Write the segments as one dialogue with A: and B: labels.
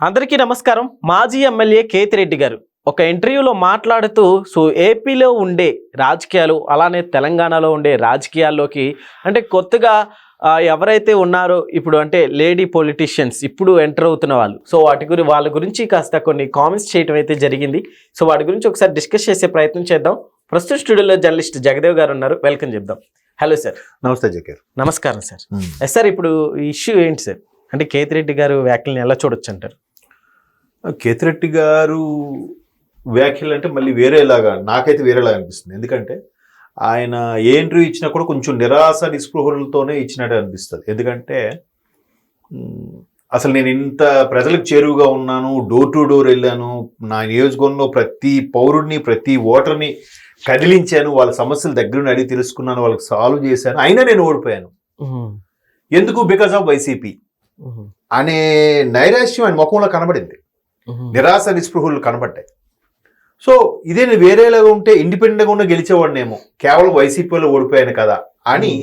A: అందరికీ నమస్కారం. మాజీ ఎమ్మెల్యే కేతిరెడ్డి గారు ఒక ఇంటర్వ్యూలో మాట్లాడుతూ ఏపీలో ఉండే రాజకీయాలు అలానే తెలంగాణలో ఉండే రాజకీయాల్లోకి అంటే కొత్తగా ఎవరైతే ఉన్నారో ఇప్పుడు అంటే లేడీ పొలిటీషియన్స్ ఇప్పుడు ఎంటర్ అవుతున్న వాళ్ళు వాళ్ళ గురించి కాస్త కొన్ని కామెంట్స్ చేయడం అయితే జరిగింది. వాటి గురించి ఒకసారి డిస్కస్ చేసే ప్రయత్నం చేద్దాం. ప్రస్తుత స్టూడియోలో జర్నలిస్ట్ జగదేవ్ గారు ఉన్నారు. వెల్కమ్ చెప్దాం. Hello sir.
B: నమస్తే జగేర్.
A: నమస్కారం సార్. సార్ ఇప్పుడు ఇష్యూ ఏంటి సార్? అంటే కేతిరెడ్డి గారు వ్యాఖ్యలను ఎలా చూడొచ్చు అంటారు?
B: కేతిరెడ్డి గారు వ్యాఖ్యలు అంటే మళ్ళీ వేరేలాగా నాకైతే వేరేలాగా అనిపిస్తుంది. ఎందుకంటే ఆయన ఏ ఇంటర్వ్యూ ఇచ్చినా కూడా కొంచెం నిరాశ నిస్పృహలతోనే ఇచ్చినట్టు అనిపిస్తుంది. ఎందుకంటే అసలు నేను ఇంత ప్రజలకు చేరువుగా ఉన్నాను, డోర్ టు డోర్ వెళ్ళాను, నా నియోజకవర్గంలో ప్రతి పౌరుడిని ప్రతి ఓటర్ని కదిలించాను, వాళ్ళ సమస్యలు దగ్గరుండి అడిగి తెలుసుకున్నాను, వాళ్ళకి సాల్వ్ చేశాను, అయినా నేను ఓడిపోయాను. ఎందుకు? బికాస్ ఆఫ్ వైసీపీ అనే నైరాశ్యం ఆయన ముఖంలో కనబడింది, నిరాశ నిస్పృహలు కనబడ్డాయి. ఇదే నేను వేరేలాగా ఉంటే ఇండిపెండెంట్గా ఉన్న గెలిచేవాడినేమో, కేవలం వైసీపీలో ఓడిపోయాను కదా అని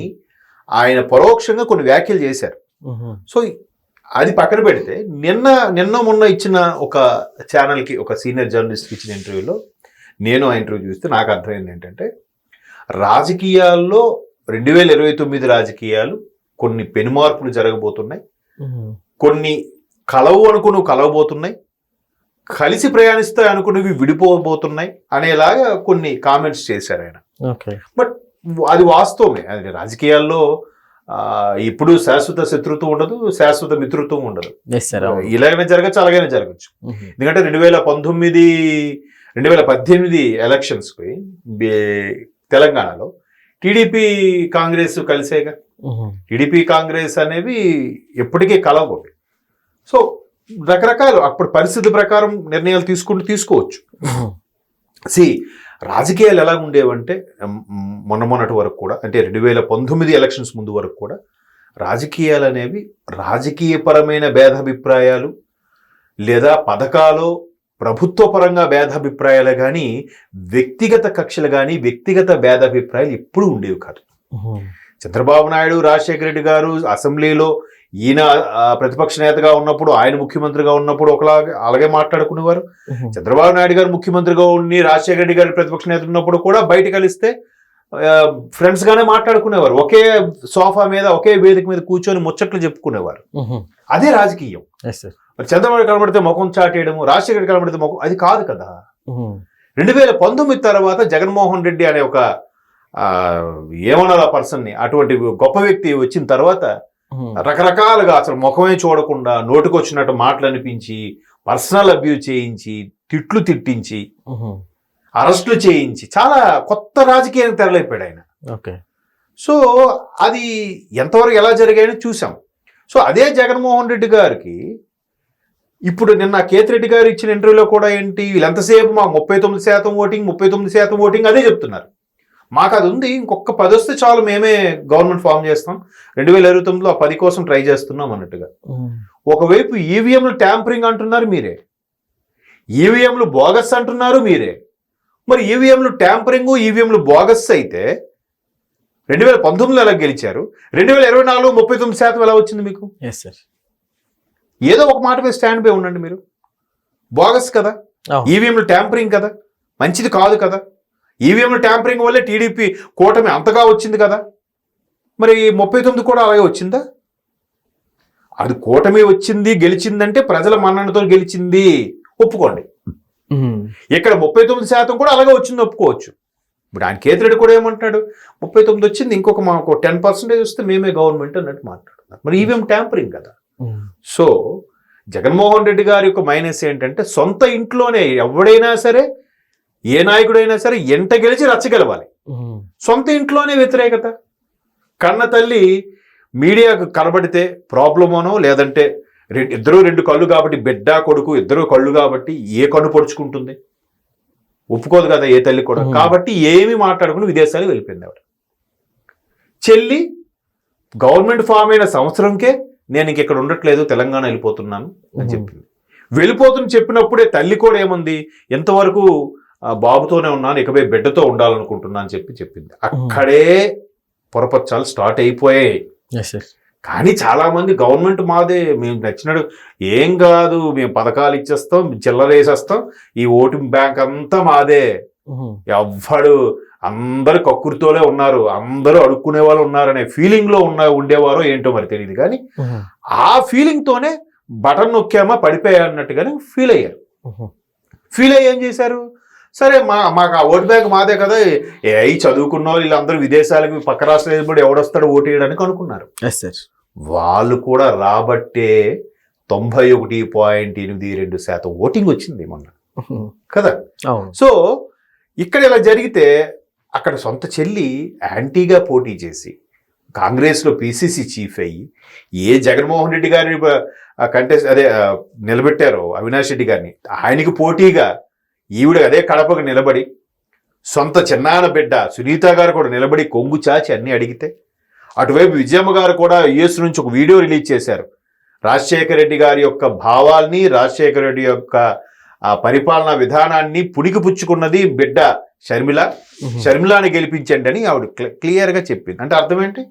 B: ఆయన పరోక్షంగా కొన్ని వ్యాఖ్యలు చేశారు. అది పక్కన పెడితే నిన్న మొన్న ఇచ్చిన ఒక ఛానల్కి ఒక సీనియర్ జర్నలిస్ట్కి ఇచ్చిన ఇంటర్వ్యూలో నేను ఆ ఇంటర్వ్యూ చూస్తే నాకు అర్థమైంది ఏంటంటే, రాజకీయాల్లో 2029 రాజకీయాలు కొన్ని పెనుమార్పులు జరగబోతున్నాయి, కొన్ని కలవబోతున్నాయి, కలిసి ప్రయాణిస్తాయి అనుకున్నవి విడిపోబోతున్నాయి అనేలాగా కొన్ని కామెంట్స్ చేశారు ఆయన. బట్ అది వాస్తవమే. అది రాజకీయాల్లో ఇప్పుడు శాశ్వత శత్రుత్వం ఉండదు, శాశ్వత మిత్రుత్వం ఉండదు. ఇలాగైనా జరగచ్చు, అలాగైనా జరగచ్చు. ఎందుకంటే 2018 ఎలక్షన్స్కి తెలంగాణలో టీడీపీ కాంగ్రెస్ కలిసేగా. టీడీపీ కాంగ్రెస్ అనేవి ఎప్పటికీ కలవవు. రకరకాలు అప్పుడు పరిస్థితి ప్రకారం నిర్ణయాలు తీసుకోవచ్చు. రాజకీయాలు ఎలా ఉండేవంటే మొన్నటి వరకు కూడా, అంటే 2019 ఎలక్షన్స్ ముందు వరకు కూడా రాజకీయాలు అనేవి రాజకీయపరమైన భేదాభిప్రాయాలు లేదా పథకాలు ప్రభుత్వ పరంగా భేదాభిప్రాయాలు కానీ వ్యక్తిగత కక్షలు కానీ వ్యక్తిగత భేదాభిప్రాయాలు ఎప్పుడూ ఉండేవి కాదు. చంద్రబాబు నాయుడు, రాజశేఖర రెడ్డి గారు అసెంబ్లీలో ఈయన ప్రతిపక్ష నేతగా ఉన్నప్పుడు, ఆయన ముఖ్యమంత్రిగా ఉన్నప్పుడు అలాగే మాట్లాడుకునేవారు. చంద్రబాబు నాయుడు గారు ముఖ్యమంత్రిగా ఉండి రాజశేఖర రెడ్డి గారు ప్రతిపక్ష నేత ఉన్నప్పుడు కూడా బయట కలిస్తే ఫ్రెండ్స్ గానే మాట్లాడుకునేవారు. ఒకే సోఫా మీద ఒకే వేదిక మీద కూర్చొని ముచ్చట్లు చెప్పుకునేవారు. అదే రాజకీయం. చంద్రబాబు కనబడితే ముఖం చాటేయడము, రాజశేఖర కనబడితే ముఖం, అది కాదు కదా. 2019 తర్వాత జగన్మోహన్ రెడ్డి అనే ఒక ఏమన్నా పర్సన్ని, అటువంటి గొప్ప వ్యక్తి వచ్చిన తర్వాత రకరకాలుగా అసలు ముఖమే చూడకుండా నోటికొచ్చినట్టు మాటలు అనిపించి, పర్సనల్ అబ్యూజ్ చేయించి, తిట్టించి, అరెస్టులు చేయించి చాలా కొత్త రాజకీయానికి తెరలేపాడు ఆయన. అది ఎంతవరకు ఎలా జరిగాయని చూసాం. అదే జగన్మోహన్ రెడ్డి గారికి ఇప్పుడు నిన్న కేతిరెడ్డి గారు ఇచ్చిన ఇంటర్వ్యూలో కూడా ఏంటి, వీళ్ళంతసేపు మాకు 39% ఓటింగ్ అదే చెప్తున్నారు. మాకు అది ఉంది, ఇంకొక 10 వస్తే చాలు, మేమే గవర్నమెంట్ ఫామ్ చేస్తాం, 2029లో ఆ 10 కోసం ట్రై చేస్తున్నాం అన్నట్టుగా. ఒకవైపు ఈవీఎంలు ట్యాంపరింగ్ అంటున్నారు మీరే, ఈవీఎంలు బోగస్ అంటున్నారు మీరే. మరి ఈవీఎంలు ట్యాంపరింగ్, ఈవీఎంలు బోగస్ అయితే 2019లో ఎలా గెలిచారు? 2024 39% ఎలా వచ్చింది మీకు? ఏదో ఒక మాట మీద స్టాండ్ బై ఉండండి. మీరు బోగస్ కదా, ఈవీఎంలు ట్యాంపరింగ్ కదా, మంచిది కాదు కదా. ఈవీఎంల ట్యాంపరింగ్ వల్లే టీడీపీ కూటమి అంతగా వచ్చింది కదా. మరి 39 కూడా అలాగే వచ్చిందా? అది కూటమి వచ్చింది, గెలిచిందంటే ప్రజల మన్ననతో గెలిచింది, ఒప్పుకోండి. ఇక్కడ 39% కూడా అలాగే వచ్చింది, ఒప్పుకోవచ్చు. ఇప్పుడు ఆయన కేతిరెడ్డి కూడా ఏమంటాడు, 39 వచ్చింది, ఇంకొక మాకు 10% వస్తే మేమే గవర్నమెంట్ అన్నట్టు మాట్లాడుతున్నారు. మరి ఈవీఎం ట్యాంపరింగ్ కదా. జగన్మోహన్ రెడ్డి గారి యొక్క మైనస్ ఏంటంటే, సొంత ఇంట్లోనే ఎవడైనా సరే, ఏ నాయకుడైనా సరే ఎంట గెలిచి రచ్చగలవాలి. సొంత ఇంట్లోనే వ్యతిరేకత. కన్న తల్లి మీడియాకు కనబడితే ప్రాబ్లమోనో, లేదంటే ఇద్దరు 2 కళ్ళు కాబట్టి, బిడ్డ కొడుకు ఇద్దరు కళ్ళు కాబట్టి ఏ కన్ను పొడుచుకుంటుంది? ఒప్పుకోదు కదా ఏ తల్లి కూడా. కాబట్టి ఏమి మాట్లాడుకుని విదేశాలు వెళ్ళిపోయింది ఆవిడ. చెల్లి గవర్నమెంట్ ఫామ్ అయిన సంవత్సరంకే నేను ఇక్కడ ఉండట్లేదు, తెలంగాణ వెళ్ళిపోతున్నాను అని చెప్పింది. వెళ్ళిపోతుని చెప్పినప్పుడే తల్లి కూడా ఏముంది, ఎంతవరకు బాబుతోనే ఉన్నాను, ఇకపై బిడ్డతో ఉండాలనుకుంటున్నా అని చెప్పింది. అక్కడే పొరపచ్చాలు స్టార్ట్ అయిపోయాయి. కానీ చాలా మంది గవర్నమెంట్ మాదే, మేము నచ్చినట్టు ఏం కాదు, మేము పథకాలు ఇచ్చేస్తాం, చిల్లర వేసేస్తాం, ఈ ఓటింగ్ బ్యాంక్ అంతా మాదే, ఎవ్వడు అందరు కక్కుర్తోలే ఉన్నారు, అందరూ అడుక్కునే వాళ్ళు ఉన్నారనే ఫీలింగ్ లో ఉండేవారో ఏంటో మరి తెలియదు. కానీ ఆ ఫీలింగ్ తోనే బటన్ నొక్కామా పడిపోయా అన్నట్టుగానే ఫీల్ అయ్యారు. ఫీల్ అయ్యి ఏం చేశారు, సరే మాకు ఆ ఓటు బ్యాంక్ మాదే కదా, చదువుకున్న వాళ్ళు వీళ్ళందరూ విదేశాలకు పక్క రాష్ట్రాలు ఎవడొస్తాడో ఓటు వేయడానికి అనుకున్నారు. వాళ్ళు కూడా రాబట్టే 91.82% ఓటింగ్ వచ్చింది మొన్న కదా. సో ఇక్కడ ఇలా జరిగితే అక్కడ సొంత చెల్లి యాంటీగా పోటీ చేసి కాంగ్రెస్లో పిసిసి చీఫ్ అయ్యి జగన్మోహన్ రెడ్డి గారిని నిలబెట్టారో అవినాష్ రెడ్డి గారిని, ఆయనకి పోటీగా ఈవిడ అదే కడపకు నిలబడి సొంత చిన్నాన్న బిడ్డ సునీత గారు కూడా నిలబడి కొంగు చాచి అన్ని అడిగితే, అటువైపు విజయమ్మ గారు కూడా యుఎస్ నుంచి ఒక వీడియో రిలీజ్ చేశారు. రాజశేఖర రెడ్డి గారి యొక్క భావాల్ని, రాజశేఖర రెడ్డి యొక్క పరిపాలనా విధానాన్ని పుణికిపుచ్చుకున్నది బిడ్డ షర్మిలాని గెలిపించండి అని ఆవిడ క్లియర్గా చెప్పింది. అంటే అర్థం ఏంటి,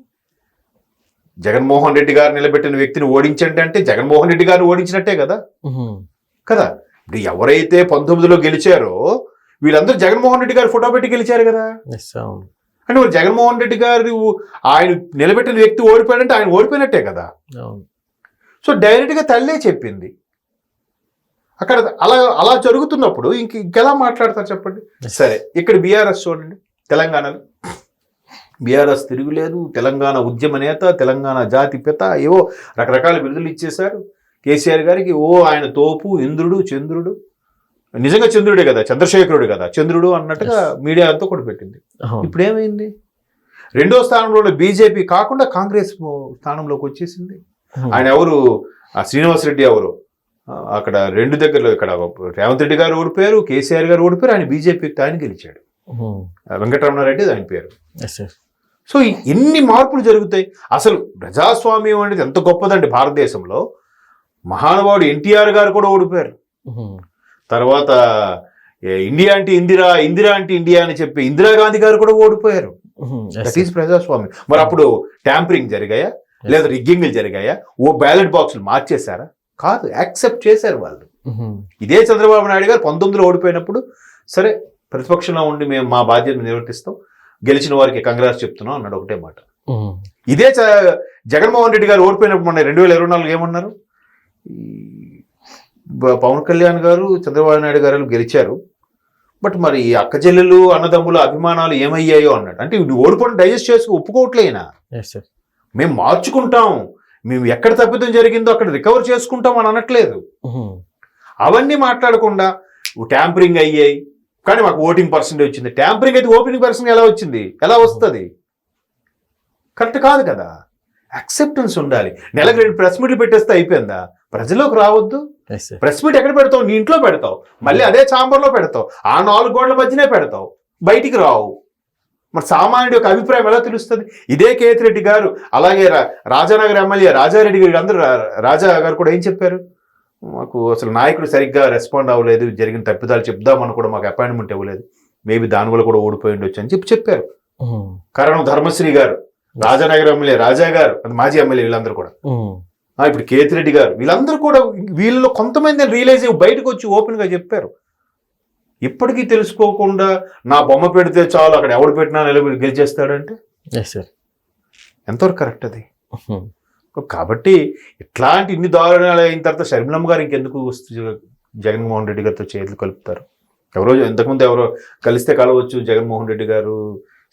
B: జగన్మోహన్ రెడ్డి గారు నిలబెట్టిన వ్యక్తిని ఓడించండి అంటే జగన్మోహన్ రెడ్డి గారిని ఓడించినట్టే కదా. కదా ఇప్పుడు ఎవరైతే 19లో గెలిచారో వీళ్ళందరూ జగన్మోహన్ రెడ్డి గారు ఫోటో పెట్టి గెలిచారు కదా. అంటే మరి జగన్మోహన్ రెడ్డి గారు ఆయన నిలబెట్టిన వ్యక్తి ఓడిపోయాడంటే ఆయన ఓడిపోయినట్టే కదా. సో డైరెక్ట్గా తల్లే చెప్పింది. అక్కడ అలా జరుగుతున్నప్పుడు ఇంకెలా మాట్లాడతారు చెప్పండి. సరే ఇక్కడ బీఆర్ఎస్ చూడండి, తెలంగాణలో బీఆర్ఎస్ తిరుగులేదు, తెలంగాణ ఉద్యమ నేత, తెలంగాణ జాతి పిత, ఏవో రకరకాల బిరుదులు ఇచ్చేశారు కేసీఆర్ గారికి. ఆయన తోపు, ఇంద్రుడు, చంద్రుడు, నిజంగా చంద్రుడే కదా, చంద్రశేఖరుడు కదా చంద్రుడు అన్నట్టుగా మీడియా అంతా కూడా పెట్టింది. ఇప్పుడు ఏమైంది, రెండో స్థానంలో బీజేపీ కాకుండా కాంగ్రెస్ స్థానంలోకి వచ్చేసింది. ఆయన ఎవరు, శ్రీనివాసరెడ్డి ఎవరు, అక్కడ రెండు దగ్గరలో ఇక్కడ రేవంత్ రెడ్డి గారు ఓడిపోయారు, కేసీఆర్ గారు ఓడిపోయారు, ఆయన బీజేపీకి ఆయన గెలిచాడు, వెంకటరమణారెడ్డి ఆయన పేరు. సో ఎన్ని మార్పులు జరుగుతాయి. అసలు ప్రజాస్వామ్యం అనేది ఎంత గొప్పదండి భారతదేశంలో. మహానుభావుడు ఎన్టీఆర్ గారు కూడా ఓడిపోయారు. తర్వాత ఇండియా అంటే ఇందిరా, ఇందిరా అంటే ఇండియా అని చెప్పి ఇందిరాగాంధీ గారు కూడా ఓడిపోయారు. దట్ ఈస్ ప్రజాస్వామ్యం. మరి అప్పుడు ట్యాంపరింగ్ జరిగాయా, లేదా రిగ్గింగ్లు జరిగాయా, బ్యాలెట్ బాక్సులు మార్చేశారా? కాదు, యాక్సెప్ట్ చేశారు వాళ్ళు. ఇదే చంద్రబాబు నాయుడు గారు 19లో ఓడిపోయినప్పుడు సరే ప్రతిపక్షంలో ఉండి మేము మా బాధ్యతను నిర్వర్తిస్తాం, గెలిచిన వారికి కంగ్రాట్స్ చెప్తున్నాం అన్నాడు, ఒకటే మాట. ఇదే జగన్మోహన్ రెడ్డి గారు ఓడిపోయినప్పుడు మొన్న 2024 ఏమన్నారు, పవన్ కళ్యాణ్ గారు, చంద్రబాబు నాయుడు గారు గెలిచారు, బట్ మరి అక్క చెల్లెలు అన్నదమ్ముల అభిమానాలు ఏమయ్యాయో అన్నాడు. అంటే నువ్వు ఓడిపోయిన డైజెస్ట్ చేసుకు ఒప్పుకోవట్లేనా, మేము మార్చుకుంటాం, మేము ఎక్కడ తప్పిదం జరిగిందో అక్కడ రికవర్ చేసుకుంటాం అని అనట్లేదు. అవన్నీ మాట్లాడకుండా ట్యాంపరింగ్ అయ్యాయి కానీ మాకు ఓటింగ్ పర్సెంటేజ్ వచ్చింది. ట్యాంపరింగ్ అయితే ఓటింగ్ పర్సెంట్ ఎలా వచ్చింది, ఎలా వస్తుంది? కరెక్ట్ కాదు కదా. యాక్సెప్టెన్స్ ఉండాలి. నెలకు 2 ప్రెస్ మీట్లు పెట్టేస్తే అయిపోయిందా? ప్రజల్లోకి రావద్దు. ప్రెస్ మీట్ ఎక్కడ పెడతావు, నీ ఇంట్లో పెడతావు, మళ్ళీ అదే ఛాంబర్లో పెడతావు, ఆ 4 గోడల మధ్యనే పెడతావు, బయటికి రావు. మరి సామాన్యుడి యొక్క అభిప్రాయం ఎలా తెలుస్తుంది? ఇదే కేతిరెడ్డి గారు, అలాగే రాజానగర్ ఎమ్మెల్యే రాజారెడ్డి గారు, అందరూ రాజా గారు కూడా ఏం చెప్పారు, మాకు అసలు నాయకుడు సరిగ్గా రెస్పాండ్ అవ్వలేదు, జరిగిన తప్పిదాలు చెప్దామని కూడా మాకు అపాయింట్మెంట్ ఇవ్వలేదు, మేబీ దానివల్ల కూడా ఓడిపోయి ఉండొచ్చు అని చెప్పారు. కరణం ధర్మశ్రీ గారు, రాజానగర్ ఎమ్మెల్యే రాజా గారు, మాజీ ఎమ్మెల్యే, వీళ్ళందరూ కూడా, ఇప్పుడు కేతిరెడ్డి గారు, వీళ్ళందరూ కూడా వీళ్ళలో కొంతమంది రియలైజ్ అయ్యి బయటకు వచ్చి ఓపెన్గా చెప్పారు. ఇప్పటికీ తెలుసుకోకుండా నా బొమ్మ పెడితే చాలు అక్కడ ఎవడు పెట్టినా నిలబడి గెలిచేస్తాడంటే ఎంతవరకు కరెక్ట్ అది? కాబట్టి ఇట్లాంటి ఇన్ని దారుణాలు అయిన తర్వాత షర్మిలమ్మ గారు ఇంకెందుకు జగన్మోహన్ రెడ్డి గారితో చేతులు కలుపుతారు? ఇంతకుముందు ఎవరో కలిస్తే కలవచ్చు, జగన్మోహన్ రెడ్డి గారు,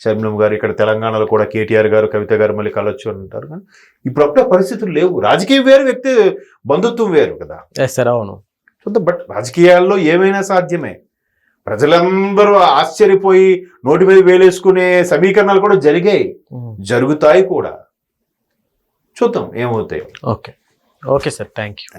B: షర్మిలమ్మ గారు, ఇక్కడ తెలంగాణలో కూడా కేటీఆర్ గారు, కవిత గారు మళ్ళీ కలవచ్చు అని అంటారు. కానీ ఇప్పుడు అప్పుడే పరిస్థితులు లేవు. రాజకీయం వేరు, వ్యక్తి బంధుత్వం వేరు కదా.
A: అవును.
B: బట్ రాజకీయాల్లో ఏమైనా సాధ్యమే. ప్రజలందరూ ఆశ్చర్యపోయి నోటి మీద వేలేసుకునే సమీకరణాలు కూడా జరిగాయి, జరుగుతాయి కూడా. చూద్దాం ఏమవుతాయి.
A: Okay sir, thank you.